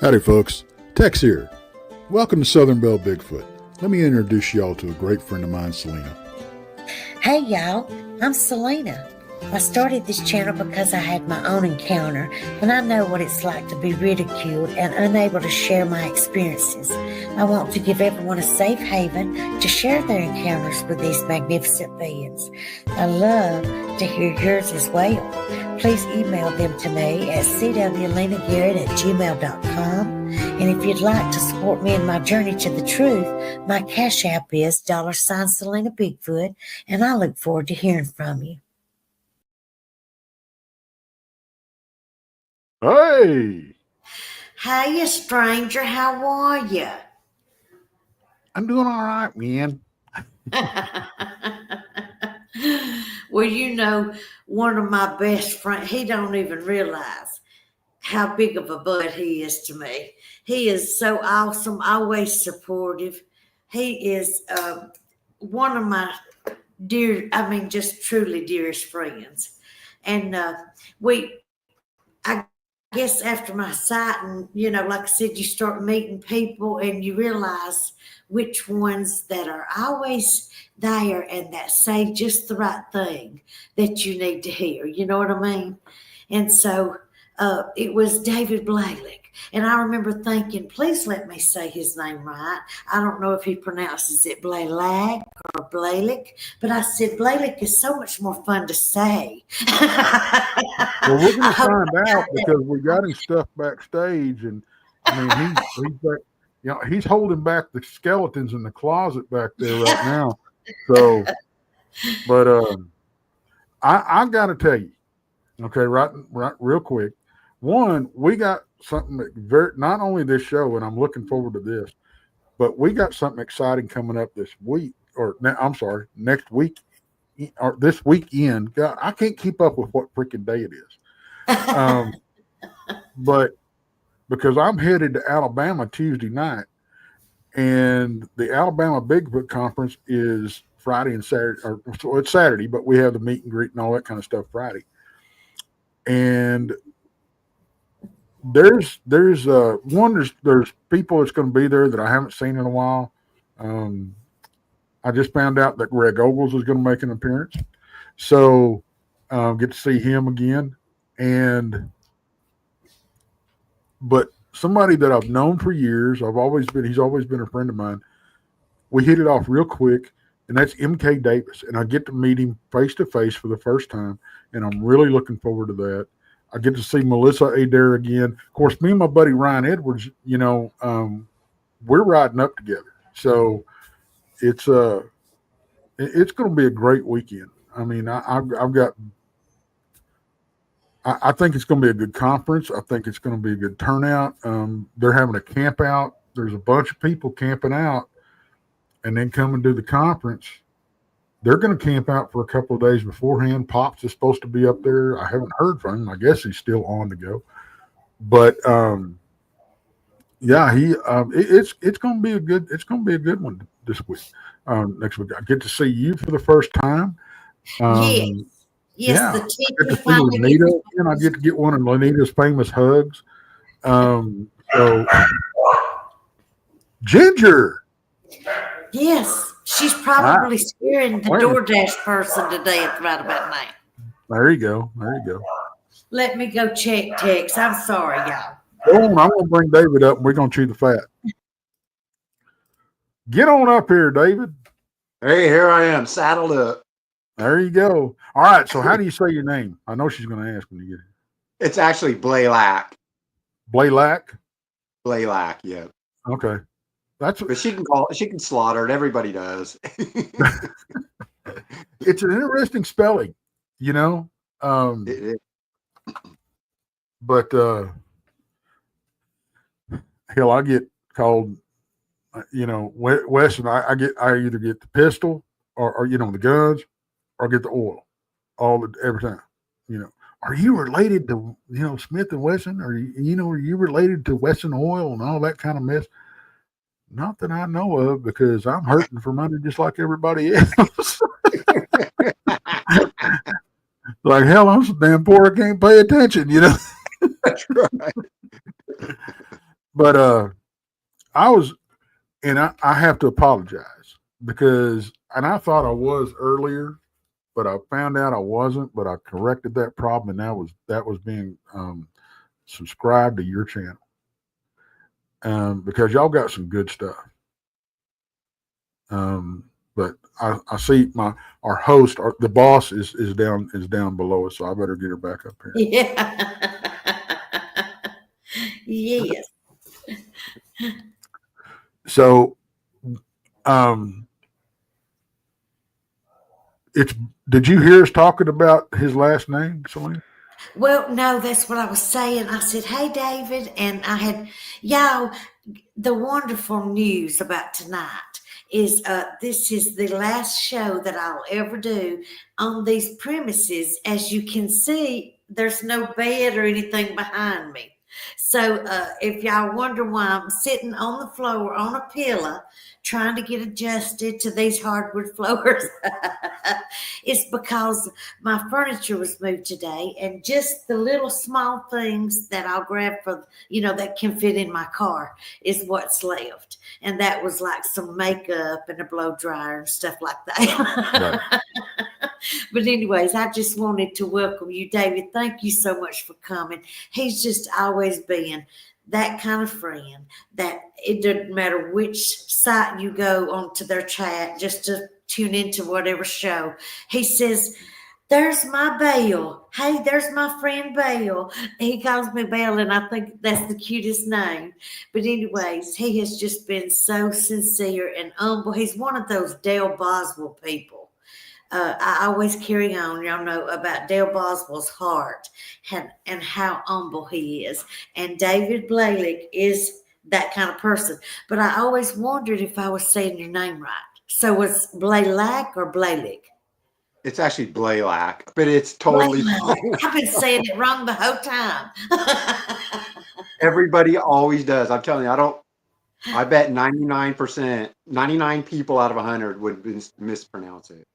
Howdy folks, Tex here. Welcome to Southern Belle Bigfoot. Let me introduce y'all to a great friend of mine, Selena. Hey y'all, I'm Selena. I started this channel because I had my own encounter, and I know what it's like to be ridiculed and unable to share my experiences. I want to give everyone a safe haven to share their encounters with these magnificent beings. I love to hear yours as well. Please email them to me at cwlenagarrett@gmail.com. And if you'd like to support me in my journey to the truth, my Cash App is $Selena Bigfoot, and I look forward to hearing from you. Hey! Hey, stranger, how are you? I'm doing all right, man. Well, you know, one of my best friends, he don't even realize how big of a bud he is to me. He is so awesome, always supportive. He is one of my just truly dearest friends. And I guess after my sighting, like I said, you start meeting people and you realize which ones that are always there and that say just the right thing that you need to hear. You know what I mean? And so it was David Blalick. And I remember thinking, please let me say his name right. I don't know if he pronounces it Blalick or Blalick, but I said Blalick is so much more fun to say. Well, we're going to find out because we got his stuff backstage, and I mean, he's holding back the skeletons in the closet back there right now. So, but I got to tell you, okay, right, real quick. One, we got something that not only this show, and I'm looking forward to this, but we got something exciting coming up this week, next week, or this weekend. God, I can't keep up with what freaking day it is. But because I'm headed to Alabama Tuesday night, and the Alabama Bigfoot Conference is Friday and Saturday, so it's Saturday, but we have the meet and greet and all that kind of stuff Friday. And there's people that's going to be there that I haven't seen in a while. I just found out that Greg Ogles is going to make an appearance, so get to see him again. But somebody that I've known for years, he's always been a friend of mine. We hit it off real quick, and that's MK Davis, and I get to meet him face to face for the first time, and I'm really looking forward to that. I get to see Melissa Adair again. Of course, me and my buddy Ryan Edwards, we're riding up together. So it's going to be a great weekend. I mean, I think it's going to be a good conference. I think it's going to be a good turnout. They're having a camp out. There's a bunch of people camping out and then come and do the conference. They're going to camp out for a couple of days beforehand. Pops is supposed to be up there. I haven't heard from him. I guess he's still on to go. But it's going to be a good one this week. Next week, I get to see you for the first time. Yes, the teacher finally. Lanita, and I get to get one of Lanita's famous hugs. So Ginger. Yes, she's probably scaring the DoorDash person today at right about now. There you go. Let me go check Tex. I'm sorry, y'all. I'm going to bring David up, and we're going to chew the fat. Get on up here, David. Hey, here I am, saddled up. There you go. All right, so how do you say your name? I know she's going to ask when you get here. It's actually Blalick. Blalick? Blalick, yeah. Okay. But she can slaughter it. Everybody does. It's an interesting spelling, But hell, I get called, Wes, and I either get the pistol or the guns or get the oil every time. Are you related to Smith and Wesson, or are you related to Wesson Oil and all that kind of mess? Not that I know of, because I'm hurting for money just like everybody else. Like, hell, I'm so damn poor I can't pay attention, That's right. But I was, and I have to apologize because, and I thought I was earlier, but I found out I wasn't. But I corrected that problem, and that was being subscribed to your channel because y'all got some good stuff. But I see our host, the boss is down below us, so I better get her back up here. Yeah. Yes. So, did you hear us talking about his last name, Selena? Well, no, that's what I was saying. I said, "Hey, David," and I had, y'all, the wonderful news about tonight is this is the last show that I'll ever do on these premises. As you can see, there's no bed or anything behind me. So if y'all wonder why I'm sitting on the floor on a pillow trying to get adjusted to these hardwood floors, it's because my furniture was moved today, and just the little small things that I'll grab for, that can fit in my car is what's left. And that was like some makeup and a blow dryer and stuff like that. Right. But anyways, I just wanted to welcome you, David. Thank you so much for coming. He's just always been that kind of friend that it doesn't matter which site you go onto their chat just to tune into whatever show. He says, "There's my Belle. Hey, there's my friend Belle." He calls me Belle, and I think that's the cutest name. But anyways, he has just been so sincere and humble. He's one of those Dale Boswell people. I always carry on, y'all know about Dale Boswell's heart and how humble he is. And David Blalick is that kind of person. But I always wondered if I was saying your name right. So was Blalick or Blalick? It's actually Blalack, but it's totally fine. I've been saying it wrong the whole time. Everybody always does. I'm telling you, I bet 99%, 99 people out of 100 would mispronounce it.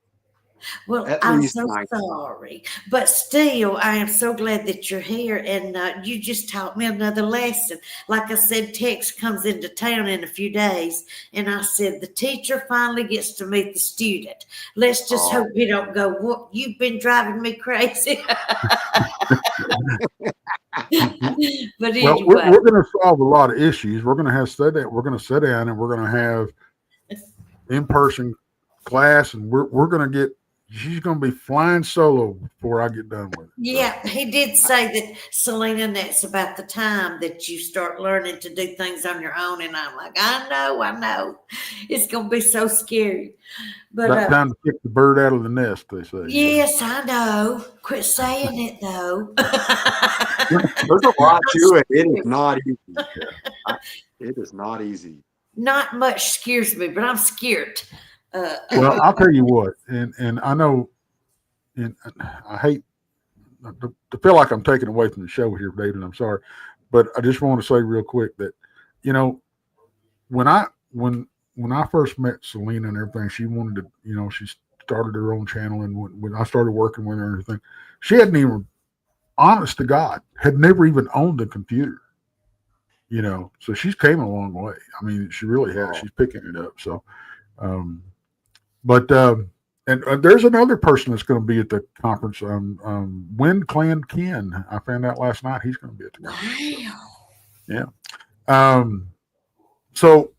Well, I'm so sorry, but still, I am so glad that you're here, and you just taught me another lesson. Like I said, Tex comes into town in a few days, and I said, the teacher finally gets to meet the student. Let's just hope he don't go, "What, you've been driving me crazy." But anyway. Well, we're going to solve a lot of issues. We're going to sit down and we're going to have in-person class, and we're going to get. She's going to be flying solo before I get done with it. Yeah, he did say that, Selena, that's about the time that you start learning to do things on your own. And I'm like, I know. It's going to be so scary. But that time to kick the bird out of the nest, they say. Yes, I know. Quit saying it, though. There's a lot to it. It is not easy. It is not easy. Not much scares me, but I'm scared. Well, I'll tell you what, and I know, and I hate to feel like I'm taking away from the show here, David. I'm sorry, but I just want to say real quick that, when I first met Selena and everything, she wanted to, she started her own channel, and when I started working with her and everything, she hadn't even, honest to God, had never even owned a computer. So she's came a long way. I mean, she really has. She's picking it up. So, but there's another person that's going to be at the conference. Wind Clan Ken. I found out last night he's going to be at the conference. Wow. Yeah. So,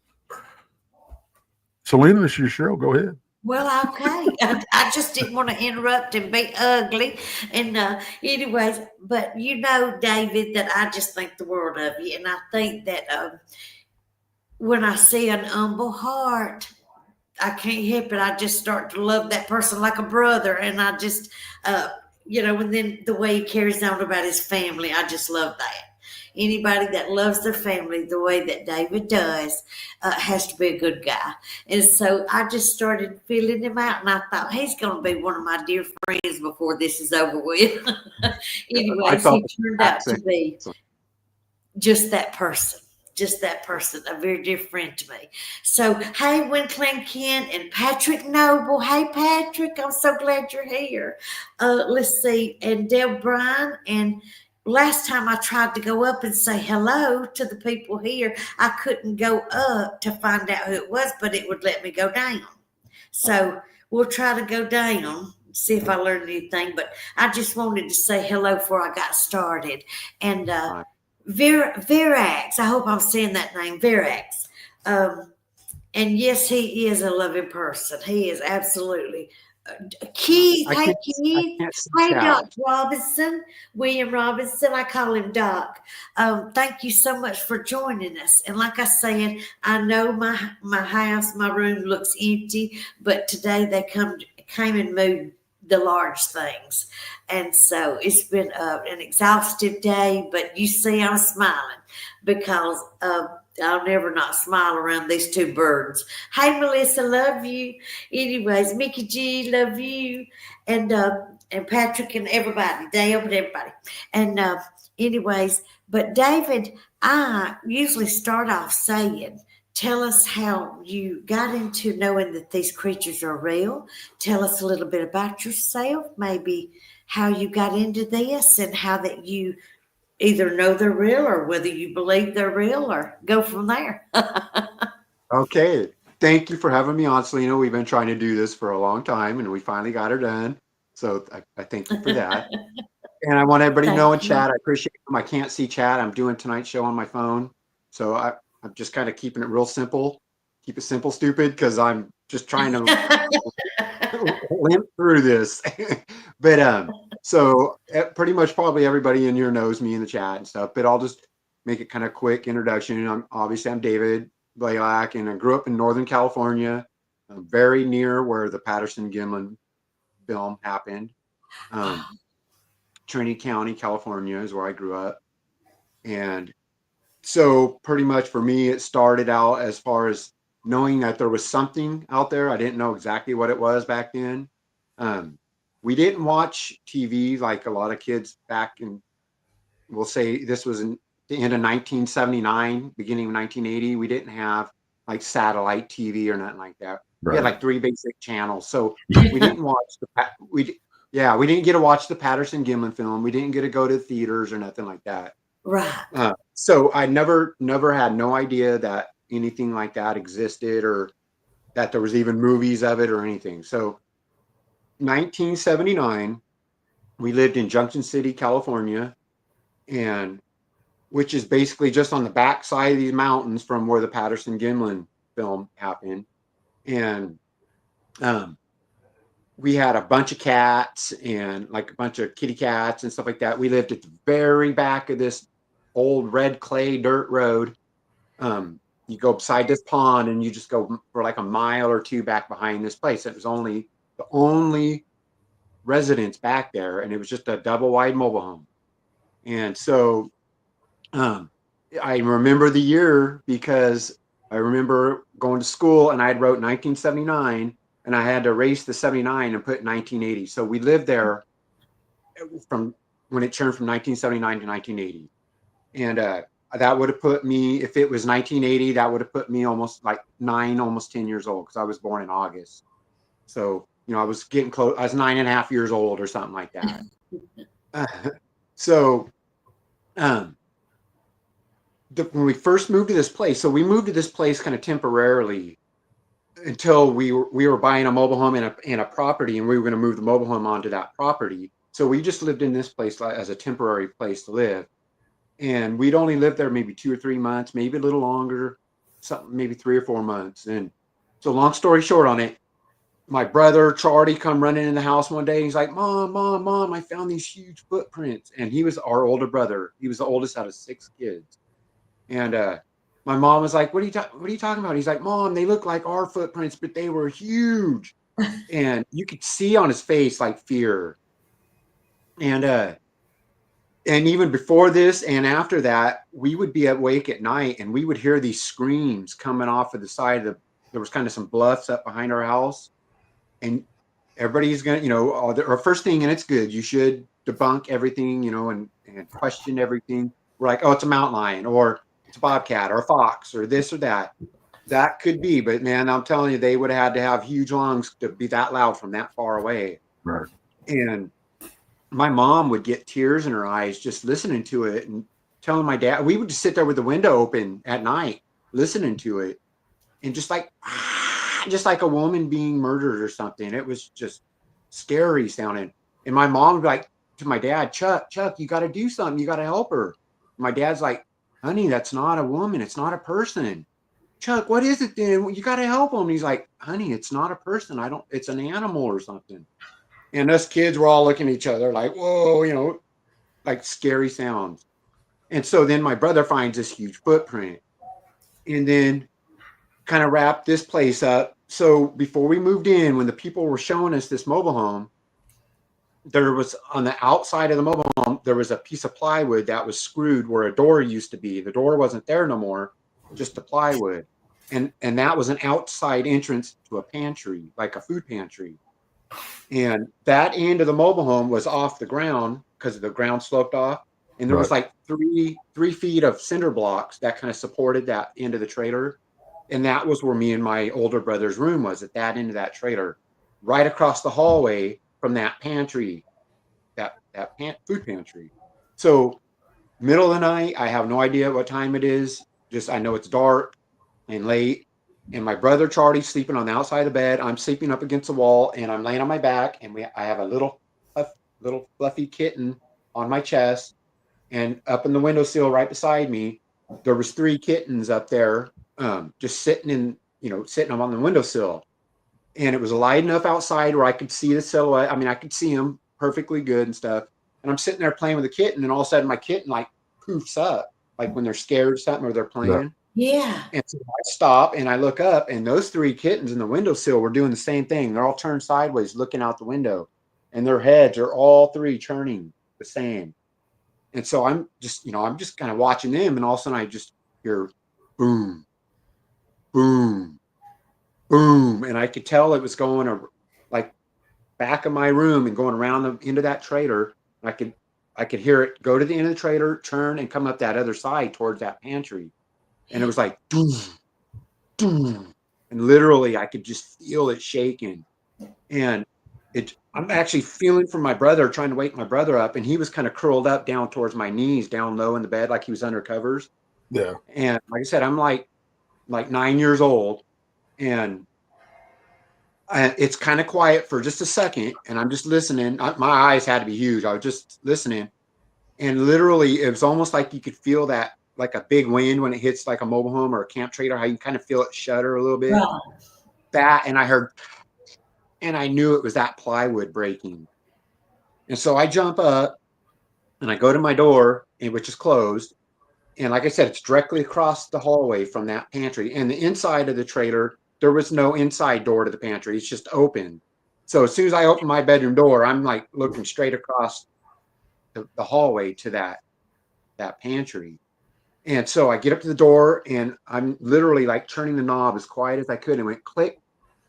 Selena, this is your show. Go ahead. Well, okay. I just didn't want to interrupt and be ugly. And anyways, but David, that I just think the world of you. And I think that when I see an humble heart, I can't help it. I just start to love that person like a brother. And I just, and then the way he carries on about his family, I just love that. Anybody that loves their family the way that David does has to be a good guy. And so I just started feeling him out, and I thought he's going to be one of my dear friends before this is over with. Anyways, he turned out to be just that person. A very dear friend to me. So, hey, Winclan Kent and Patrick Noble. Hey, Patrick, I'm so glad you're here. Let's see, and Deb Bryan and last time I tried to go up and say hello to the people here, I couldn't go up to find out who it was, but it would let me go down. So we'll try to go down, see if I learn anything. But I just wanted to say hello before I got started. And Right. Verax, I hope I'm saying that name, Verax. And yes, he is a loving person. He is absolutely. Keith, I hey can't. I Keith, can't see hey chat. Doc Robinson, William Robinson. I call him Doc. Thank you so much for joining us. And like I said, I know my house, my room looks empty, but today they came and moved the large things, and so it's been an exhaustive day. But you see, I'm smiling because I'll never not smile around these two birds. Hey, Melissa, love you. Anyways, Mickey G, love you, and Patrick and everybody, Dale and everybody. And anyways, but David, I usually start off saying, tell us how you got into knowing that these creatures are real. Tell us a little bit about yourself, maybe how you got into this and how that you either know they're real or whether you believe they're real or go from there. Okay. Thank you for having me on, Selena. We've been trying to do this for a long time, and we finally got her done. So I thank you for that. And I want everybody to know in Thank you. chat, I appreciate them. I can't see chat. I'm doing tonight's show on my phone. So I'm just kind of keeping it real simple. Keep it simple, stupid, because I'm just trying to limp through this. But so pretty much probably everybody in here knows me in the chat and stuff, but I'll just make it kind of quick introduction. I'm David Blaylock, and I grew up in Northern California, very near where the Patterson-Gimlin film happened. Trinity County, California is where I grew up. And so pretty much for me, it started out as far as knowing that there was something out there. I didn't know exactly what it was back then. We didn't watch TV like a lot of kids back in, we'll say this was in the end of 1979, beginning of 1980. We didn't have like satellite TV or nothing like that. We had like 3 basic channels. So we didn't watch we didn't get to watch the Patterson-Gimlin film. We didn't get to go to theaters or nothing like that. Right. So I never had no idea that anything like that existed or that there was even movies of it or anything. So 1979, we lived in Junction City, California, and which is basically just on the back side of these mountains from where the Patterson-Gimlin film happened. And we had a bunch of cats and like a bunch of kitty cats and stuff like that. We lived at the very back of this old red clay dirt road. You go beside this pond and you just go for like a mile or two back behind this place. It was only the only residence back there, and it was just a double wide mobile home. And so I remember the year because I remember going to school and I had wrote 1979 and I had to erase the 79 and put 1980. So we lived there from when it turned from 1979 to 1980. And that would have put me, if it was 1980, that would have put me almost like 9, almost 10 years old because I was born in August. So, I was getting close. I was 9.5 years old or something like that. So when we first moved to this place, so we moved to this place kind of temporarily until we were buying a mobile home and a property, and we were going to move the mobile home onto that property. So we just lived in this place as a temporary place to live. And we'd only lived there maybe 2 or 3 months, maybe a little longer, something maybe 3 or 4 months. And so long story short on it, my brother Charlie come running in the house one day. He's like, Mom, I found these huge footprints. And he was our older brother. He was the oldest out of 6 kids. And my mom was like, what are you talking about? He's like, Mom, they look like our footprints, but they were huge. And you could see on his face like fear. And even before this and after that, we would be awake at night and we would hear these screams coming off of the side of there was kind of some bluffs up behind our house. And everybody's going to, our first thing, and it's good, you should debunk everything, and question everything. We're like, oh, it's a mountain lion or it's a bobcat or a fox or this or that. That could be, but man, I'm telling you, they would have had to have huge lungs to be that loud from that far away. Right. And my mom would get tears in her eyes just listening to it and telling my dad. We would just sit there with the window open at night listening to it, and just like just like a woman being murdered or something. It was just scary sounding. And my mom would be like to my dad, Chuck, you got to do something. You got to help her. My dad's like, honey, that's not a woman. It's not a person. Chuck, what is it then? You got to help him. And he's like, honey, it's not a person. It's an animal or something. And us kids were all looking at each other like, whoa, like scary sounds. And so then my brother finds this huge footprint and then kind of wrapped this place up. So before we moved in, when the people were showing us this mobile home, there was on the outside of the mobile home, there was a piece of plywood that was screwed where a door used to be. The door wasn't there no more, just the plywood. And that was an outside entrance to a pantry, like a food pantry. And that end of the mobile home was off the ground because the ground sloped off. And there was like 3 feet of cinder blocks that kind of supported that end of the trailer. And that was where me and my older brother's room was, at that end of that trailer, right across the hallway from that pantry, that food pantry. So middle of the night, I have no idea what time it is. Just I know it's dark and late. And my brother Charlie's sleeping on the outside of the bed. I'm sleeping up against the wall, and I'm laying on my back. And I have a little fluffy kitten on my chest, and up in the windowsill right beside me, there was 3 kittens up there, just sitting on the windowsill. And it was light enough outside where I could see the silhouette. I mean, I could see them perfectly good and stuff. And I'm sitting there playing with the kitten, and all of a sudden my kitten like poofs up, like when they're scared or something or they're playing. Yeah. And so I stop and I look up, and those 3 kittens in the windowsill were doing the same thing. They're all turned sideways, looking out the window, and their heads are all 3 turning the same. And so I'm just kind of watching them, and all of a sudden I just hear boom, boom, boom, and I could tell it was going like back of my room and going around into that trailer. I could hear it go to the end of the trailer, turn, and come up that other side towards that pantry. And it was like, doom, doom. And literally I could just feel it shaking. And I'm actually feeling for my brother, trying to wake my brother up. And he was kind of curled up down towards my knees, down low in the bed, like he was under covers. Yeah. And like I said, I'm like 9 years old. And it's kind of quiet for just a second. And I'm just listening. My eyes had to be huge. I was just listening. And literally, it was almost like you could feel that, like a big wind when it hits like a mobile home or a camp trailer, how you kind of feel it shudder a little bit. Right. That, and I heard, and I knew it was that plywood breaking. And so I jump up and I go to my door, which is closed. And like I said, it's directly across the hallway from that pantry. And the inside of the trailer, there was no inside door to the pantry. It's just open. So as soon as I open my bedroom door, I'm like looking straight across the hallway to that pantry. And so I get up to the door, and I'm literally like turning the knob as quiet as I could, and went click,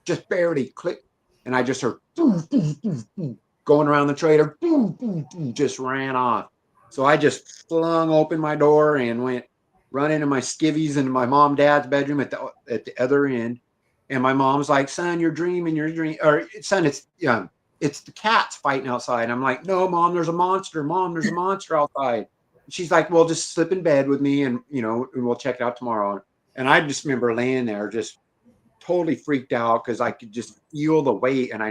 just barely click. And I just heard boom, boom, boom, boom, going around the trailer, boom, boom, boom, just ran off. So I just flung open my door and went run into my skivvies into my mom and dad's bedroom at the other end. And my mom's like, son, you're dreaming, or son, it's the cats fighting outside. I'm like, no, Mom, there's a monster. Mom, there's a monster outside. She's like, well, just slip in bed with me, and we'll check it out tomorrow. And I just remember laying there just totally freaked out because I could just feel the weight. And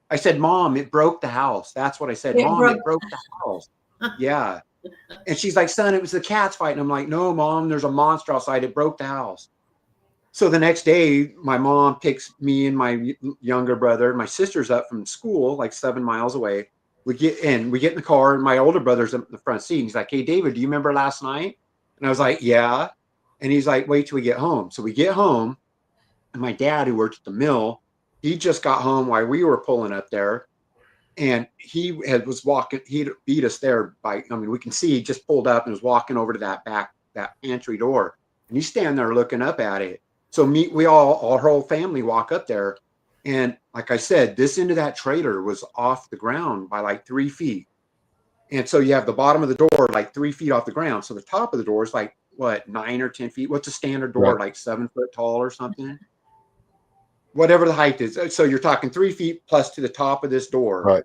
I said, Mom, it broke the house. That's what I said. Mom, it broke the house. Yeah. And she's like, son, it was the cats fighting. I'm like, no, Mom, there's a monster outside. It broke the house. So the next day, my mom picks me and my younger brother, my sister's up from school, like 7 miles away. We get in the car, and my older brother's in the front seat. He's like, hey, David, do you remember last night? And I was like, yeah. And he's like, wait till we get home. So we get home, and my dad, who worked at the mill, he just got home while we were pulling up there. And he was walking, he'd beat us there we can see he just pulled up and was walking over to that pantry door. And he's standing there looking up at it. So our whole family walk up there. And like I said, this end of that trailer was off the ground by like 3 feet. And so you have the bottom of the door like 3 feet off the ground. So the top of the door is like, what, 9 or 10 feet? What's a standard door? Right. Like 7 foot tall or something? Whatever the height is. So you're talking 3 feet plus to the top of this door. Right.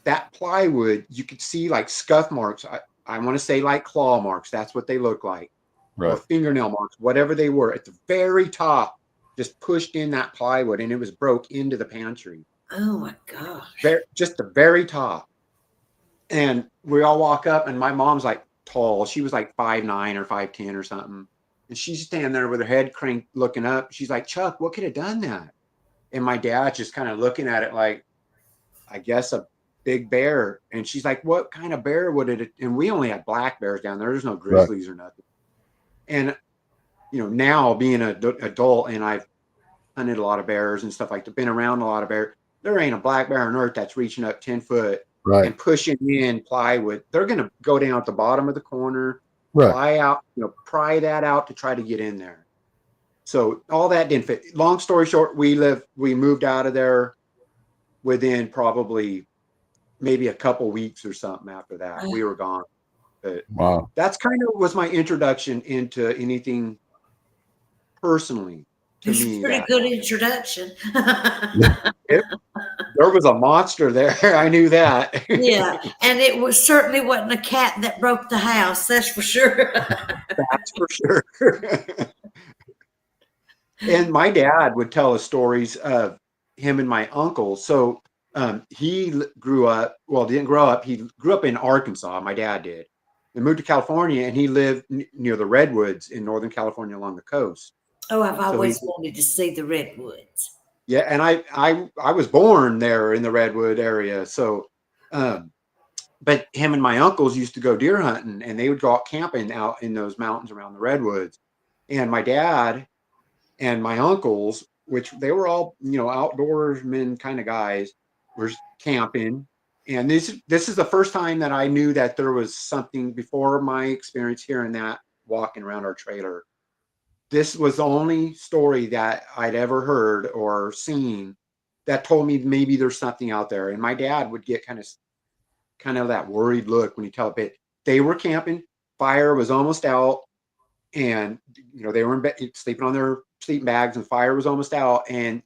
that plywood, you could see like scuff marks. I want to say like claw marks. That's what they look like. Or Right. fingernail marks, whatever they were, at the very top, just pushed in that plywood, and it was broke into the pantry. Oh my gosh. Just the very top. And we all walk up, and my mom's like tall. She was like 5'9" or 5'10" or something. And she's standing there with her head cranked looking up. She's like, Chuck, what could have done that? And my dad just kind of looking at it like, I guess a big bear. And she's like, what kind of bear would it? And we only had black bears down there. There's no grizzlies or nothing. And, you know, now being an adult, and I've hunted a lot of bears and stuff like that, been around a lot of bears, there ain't a black bear on earth that's reaching up 10 foot and pushing in plywood. They're going to go down at the bottom of the corner, pry out, you know, pry that out to try to get in there. So all that didn't fit. Long story short, we moved out of there within probably maybe a couple weeks or something after that. We were gone. But wow. That's kind of was my introduction into anything personally to It's me. a pretty good introduction. There was a monster there. I knew that. Yeah, and it was certainly wasn't a cat that broke the house. That's for sure. That's for sure. And my dad would tell us stories of him and my uncle. So he grew up, well, didn't grow up. He grew up in Arkansas. My dad did. And moved to California, and he lived near the redwoods in Northern California along the coast. Oh, I've always wanted to see the redwoods. Yeah, and I was born there in the redwood area. So, but him and my uncles used to go deer hunting, and they would go out camping out in those mountains around the redwoods. And my dad and my uncles, which they were all, you know, outdoorsmen kind of guys, were camping. And this is the first time that I knew that there was something before my experience hearing that walking around our trailer. This was the only story that I'd ever heard or seen that told me maybe there's something out there. And my dad would get kind of that worried look when he tell it. They were camping, fire was almost out, and you know they were in bed, sleeping on their sleeping bags, and fire was almost out. And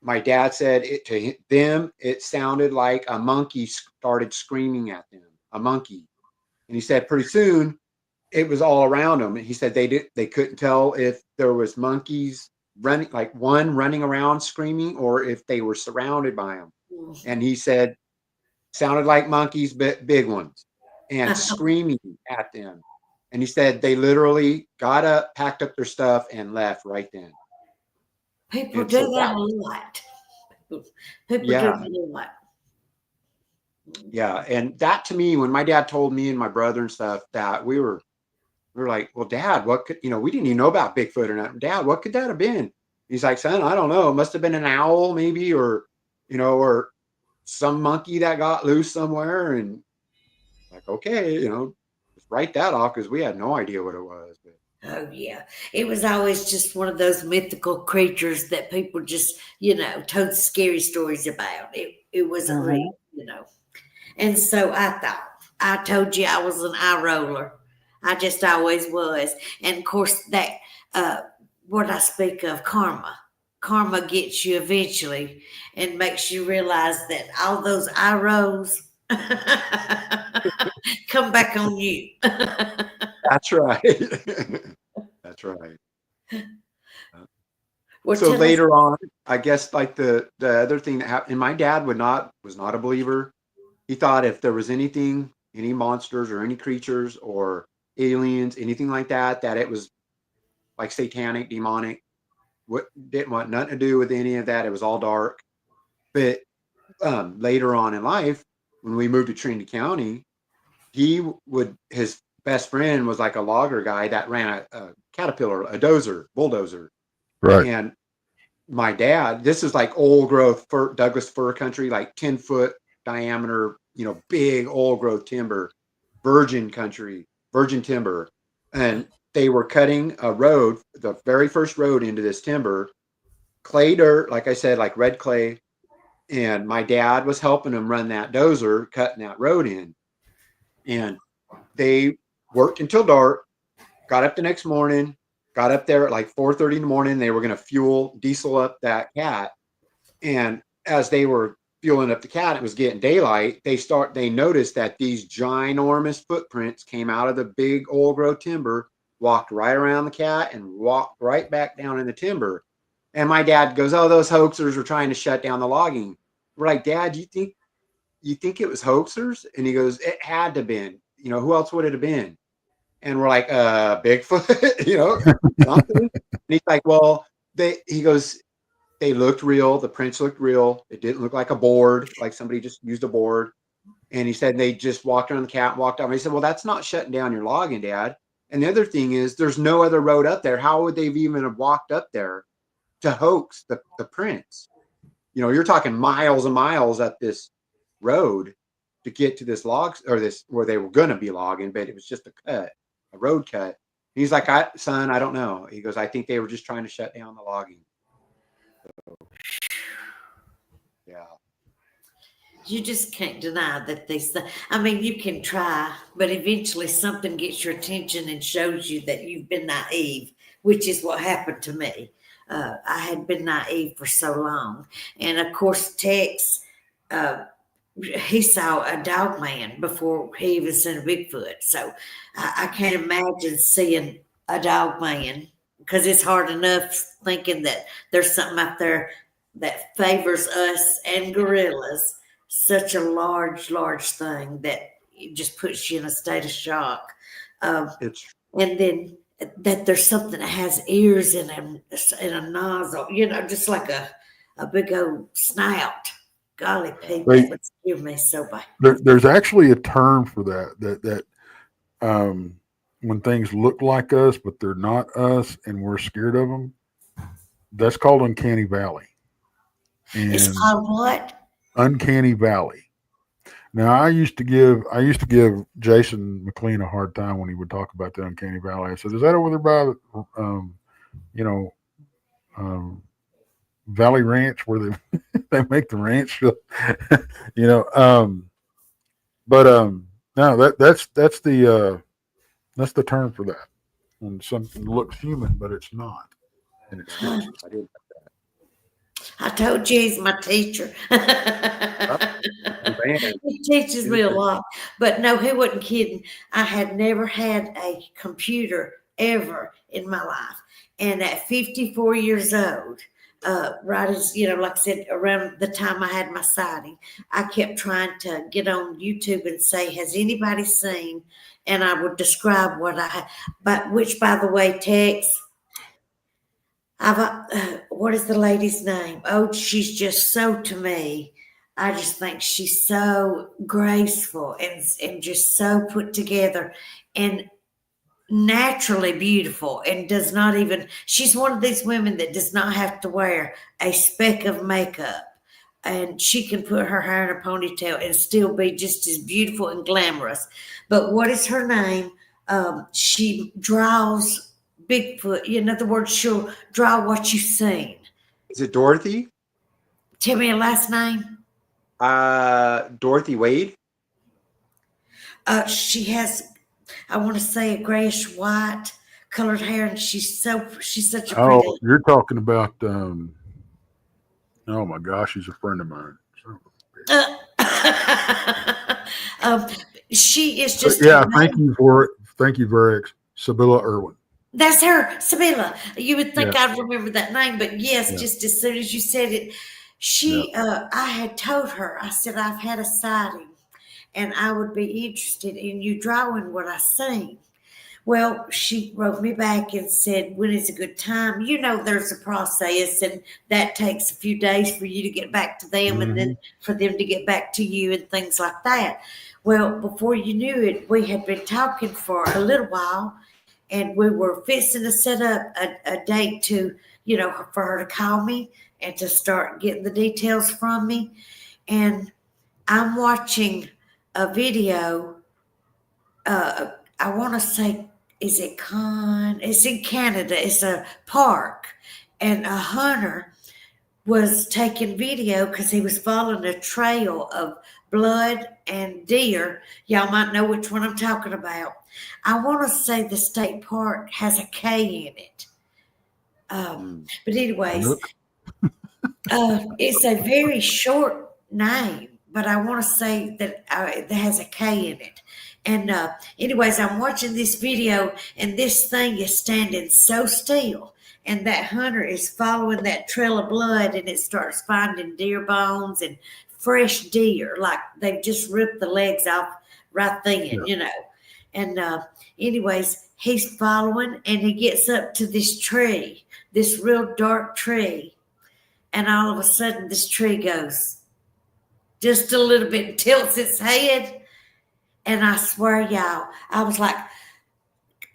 my dad said to them, it sounded like a monkey started screaming at them, a monkey. And he said pretty soon it was all around them. And he said they couldn't tell if there was monkeys running, like one running around screaming, or if they were surrounded by them. And he said, sounded like monkeys, but big ones, and screaming at them. And he said they literally got up, packed up their stuff, and left right then. People do that a lot. People do that a lot. Yeah, and that to me, when my dad told me and my brother and stuff that we were like, well, Dad, what could, you know, we didn't even know about Bigfoot or not. Dad, what could that have been? He's like, son, I don't know. It must have been an owl maybe, or, you know, or some monkey that got loose somewhere. And like, okay, you know, just write that off, because we had no idea what it was. But. Oh yeah, it was always just one of those mythical creatures that people just, you know, told scary stories about. It wasn't real, you know. And so I told you I was an eye roller. I just always was. And of course that what I speak of, karma gets you eventually and makes you realize that all those eye rolls come back on you. That's right. That's right. Well, so later on, I guess like the other thing that happened, and my dad was not a believer. He thought if there was anything, any monsters or any creatures or aliens, anything like that, that it was like satanic, demonic. Didn't want nothing to do with any of that. It was all dark. But later on in life, when we moved to Trinity County, his best friend was like a logger guy that ran a Caterpillar, a bulldozer. Right. And my dad, this is like old growth Douglas fir country, like 10-foot diameter, you know, big old growth timber, virgin timber. And they were cutting a road, the very first road into this timber, clay dirt, like I said, like red clay. And my dad was helping them run that dozer, cutting that road in. And they worked until dark, got up the next morning, got up there at like 4:30 in the morning. They were going to diesel up that cat. And as they were fueling up the cat. It was getting daylight. They noticed that these ginormous footprints came out of the big old growth timber, walked right around the cat, and walked right back down in the timber. And my dad goes, "Oh, those hoaxers were trying to shut down the logging." We're like, "Dad, you think it was hoaxers?" And he goes, "It had to have been. Who else would it have been?" And we're like, Bigfoot, something. And he's like, "Well, he goes, they looked real. The prints looked real. It didn't look like a board, like somebody just used a board." And he said they just walked around the cat and walked off. And he said, "Well, that's not shutting down your logging, Dad." And the other thing is, there's no other road up there. How would they even have walked up there to hoax the prints? You're talking miles and miles up this road to get to this where they were going to be logging, but it was just a road cut. And he's like, "Son, I don't know." He goes, "I think they were just trying to shut down the logging." So, yeah. You just can't deny that I mean, you can try, but eventually something gets your attention and shows you that you've been naive, which is what happened to me. I had been naive for so long. And of course, Tex, he saw a dog man before he even seen a Bigfoot. So I can't imagine seeing a dog man, because it's hard enough thinking that there's something out there that favors us and gorillas, such a large thing that it just puts you in a state of shock. And then that there's something that has ears in a nozzle, just like a big old snout. Golly, people, it's giving me so bad. There's actually a term for that when things look like us, but they're not us and we're scared of them, that's called uncanny valley. And it's called what? Uncanny valley. Now, I used to give Jason McLean a hard time when he would talk about the uncanny valley. I said, "Is that over there by Valley Ranch where they make the ranch?" No, that's the term for that. When something looks human, but it's not, and it's scary. I told you he's my teacher. He teaches me a lot. But no, he wasn't kidding. I had never had a computer ever in my life. And at 54 years old, right as, like I said, around the time I had my sighting, I kept trying to get on YouTube and say, "Has anybody seen?" And I would describe what I had. But which, by the way, Tex, what is the lady's name? Oh, she's just so, to me, I just think she's so graceful and just so put together and naturally beautiful, and she's one of these women that does not have to wear a speck of makeup, and she can put her hair in a ponytail and still be just as beautiful and glamorous. But what is her name? She draws Bigfoot. In other words, she'll draw what you've seen. Is it Dorothy? Tell me her last name. Dorothy Wade. She has, I want to say, a grayish white colored hair, and she's such a pretty. Oh, you're talking about oh my gosh, she's a friend of mine. She is just thank you for it, Sibylla Irwin. That's her, Sibylla. You would think I'd remember that name, but yes, just as soon as you said it, I had told her, I said, "I've had a sighting and I would be interested in you drawing what I seen." Well, she wrote me back and said, "When is a good time?" There's a process, and that takes a few days for you to get back to them, and then for them to get back to you and things like that. Well, before you knew it, we had been talking for a little while, and we were fixing to set up a date to, for her to call me and to start getting the details from me. And I'm watching a video. I want to say, is it it's in Canada. It's a park, and a hunter was taking video because he was following a trail of blood and deer. Y'all might know which one I'm talking about. I want to say the state park has a K in it. But anyways, it's a very short name, but I want to say that it has a K in it. And anyways, I'm watching this video, and this thing is standing so still. And that hunter is following that trail of blood, and it starts finding deer bones and fresh deer, like they've just ripped the legs off right then, you know. And anyways, he's following, and he gets up to this tree, this real dark tree. And all of a sudden, this tree goes just a little bit, tilts its head. And I swear, y'all, I was like,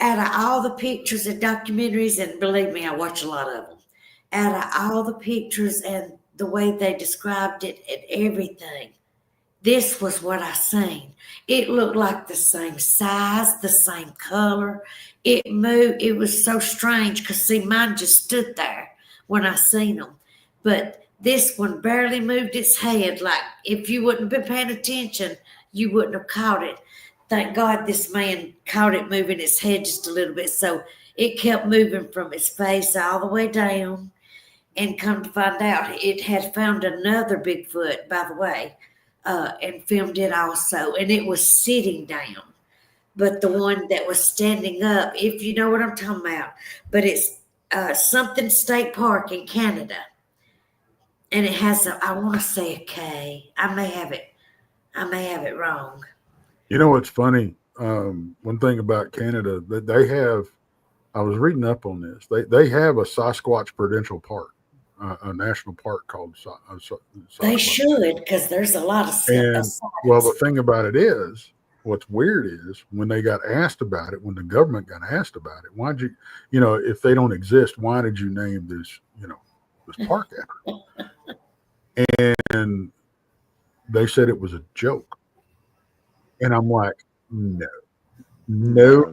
out of all the pictures and documentaries, and believe me, I watch a lot of them, out of all the pictures and the way they described it and everything, this was what I seen. It looked like the same size, the same color. It moved. It was so strange because, see, mine just stood there when I seen them. But this one barely moved its head. Like if you wouldn't have been paying attention, you wouldn't have caught it. Thank God this man caught it moving its head just a little bit. So it kept moving from its face all the way down. And come to find out, it had found another Bigfoot, by the way, and filmed it also. And it was sitting down. But the one that was standing up, if you know what I'm talking about, but it's something state park in Canada. And it has I want to say a K. I may have it wrong. You know what's funny? One thing about Canada that they have, I was reading up on this. They have a Sasquatch Prudential Park, a national park called Sasquatch. They should, because there's a lot of stuff. And well, the thing about it is, what's weird is when they got asked about it, when the government got asked about it, why'd you, if they don't exist, why did you name this, this park after it? And they said it was a joke. And I'm like, no.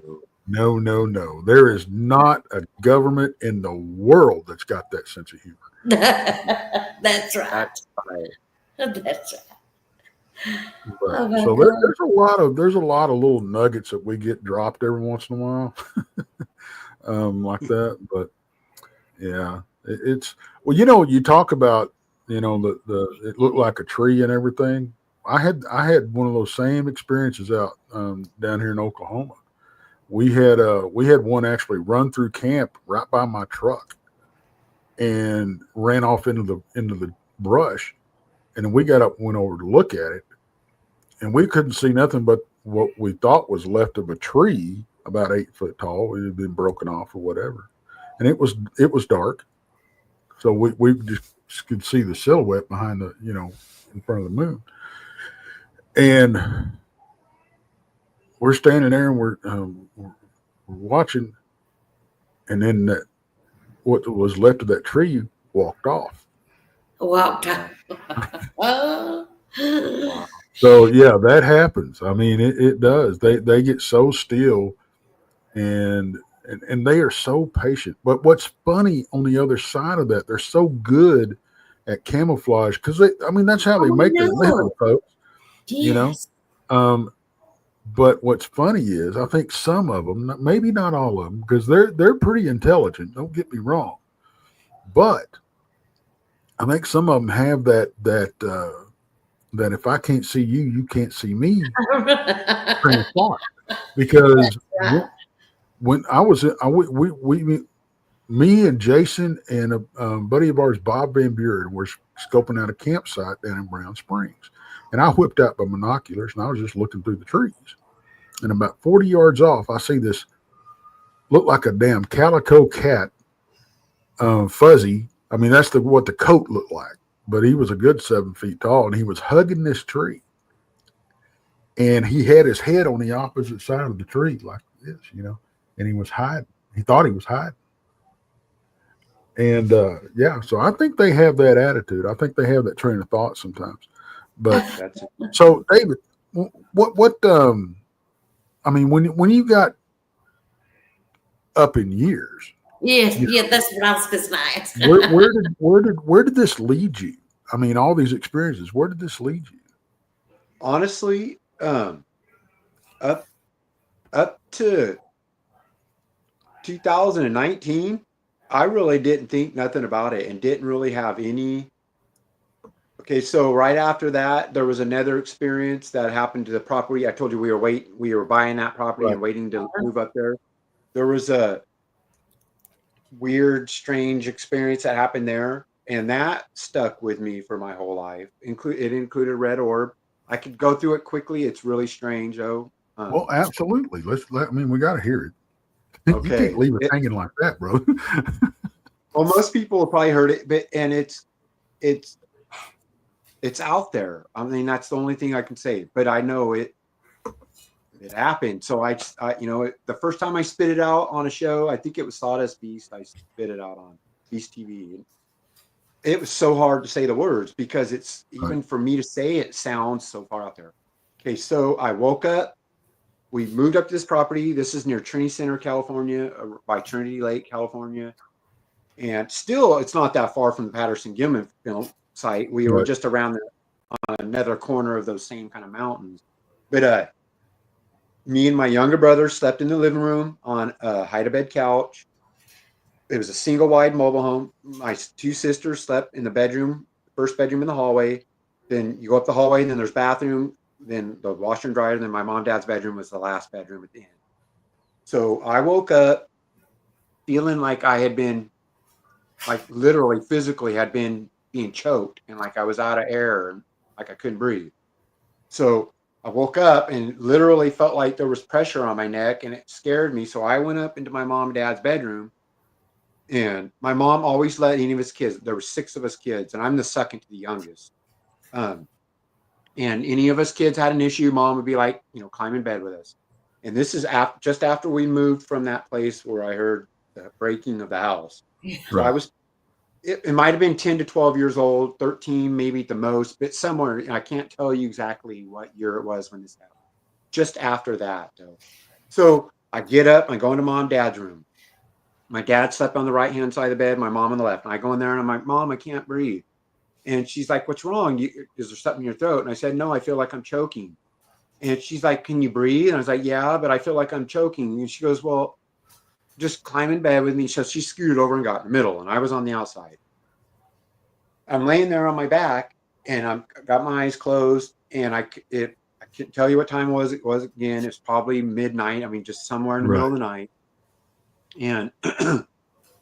There is not a government in the world that's got that sense of humor. That's right. That's right. But, so there's a lot of little nuggets that we get dropped every once in a while, like that. But yeah, it's you talk about it looked like a tree and everything. I had one of those same experiences out down here in Oklahoma. We had one actually run through camp right by my truck and ran off into the brush. And then we got up and went over to look at it, and we couldn't see nothing but what we thought was left of a tree about 8 foot tall. It had been broken off or whatever. And it was dark. So we just could see the silhouette behind in front of the moon. And we're standing there and we're watching, and then what was left of that tree walked off. So yeah, that happens. I mean, it does. They get so still, and they are so patient. But what's funny on the other side of that, they're so good at camouflage because that's how they make their living, folks. Yes. But what's funny is I think some of them, maybe not all of them, because they're pretty intelligent. Don't get me wrong, but I think some of them have that if I can't see you, you can't see me. Because when I was me and Jason and a buddy of ours, Bob Van Buren, were scoping out a campsite down in Brown Springs. And I whipped out my binoculars, and I was just looking through the trees. And about 40 yards off, I see this look like a damn calico cat, fuzzy. I mean, that's what the coat looked like. But he was a good 7 feet tall, and he was hugging this tree. And he had his head on the opposite side of the tree like this, and he was hiding. He thought he was hiding. And, so I think they have that attitude. I think they have that train of thought sometimes. But so, David, what when you got up in years. Yes, that's what I was going to ask. where did this lead you? I mean, all these experiences, where did this lead you? Honestly, up to 2019, I really didn't think nothing about it and didn't really have any Okay, so right after that, there was another experience that happened to the property. I told you we were buying that property Right. and waiting to move up there. There was a weird, strange experience that happened there, and that stuck with me for my whole life. It included red orb. I could go through it quickly. It's really strange, though. Well, absolutely. I mean, we got to hear it. You Okay. can't leave us hanging like that, bro. Well, most people have probably heard it, but it's out there. I mean, that's the only thing I can say. But I know it happened. So the first time I spit it out on a show, I think it was Sawdust Beast. I spit it out on Beast TV. It was so hard to say the words because it's even for me to say it sounds so far out there. Okay, so I woke up. We moved up to this property. This is near Trinity Center, California, by Trinity Lake, California. And still, it's not that far from the Patterson-Gilman film site. We were just around another corner of those same kind of mountains. But me and my younger brother slept in the living room on a hide-a-bed couch. It was a single wide mobile home. My two sisters slept in the bedroom, first bedroom in the hallway. Then you go up the hallway, and then there's bathroom, then the washer and dryer, and then my mom and dad's bedroom was the last bedroom at the end. So I woke up feeling like I had been, like literally physically had been being choked, and like I was out of air, and like I couldn't breathe. So I woke up and literally felt like there was pressure on my neck, and it scared me. So I went up into my mom and dad's bedroom. And my mom always let any of us kids, there were 6 of us kids, and I'm the second to the youngest. And any of us kids had an issue, mom would be like, climb in bed with us. And this is just after we moved from that place where I heard the breaking of the house. So I was, it might have been 10 to 12 years old, 13 maybe at the most, but somewhere, and I can't tell you exactly what year it was when this happened. Just after that, though. So I get up, I go into mom and dad's room. My dad slept on the right-hand side of the bed, my mom on the left. And I go in there and I'm like, Mom, I can't breathe. And she's like, what's wrong? Is there something in your throat? And I said, no, I feel like I'm choking. And she's like, can you breathe? And I was like, yeah, but I feel like I'm choking. And she goes, well, just climb in bed with me. So she scooted over and got in the middle, and I was on the outside. I'm laying there on my back, and I got my eyes closed, and I can't tell you what time it was. It was, again, it's probably midnight. I mean, just somewhere in the middle of the night. And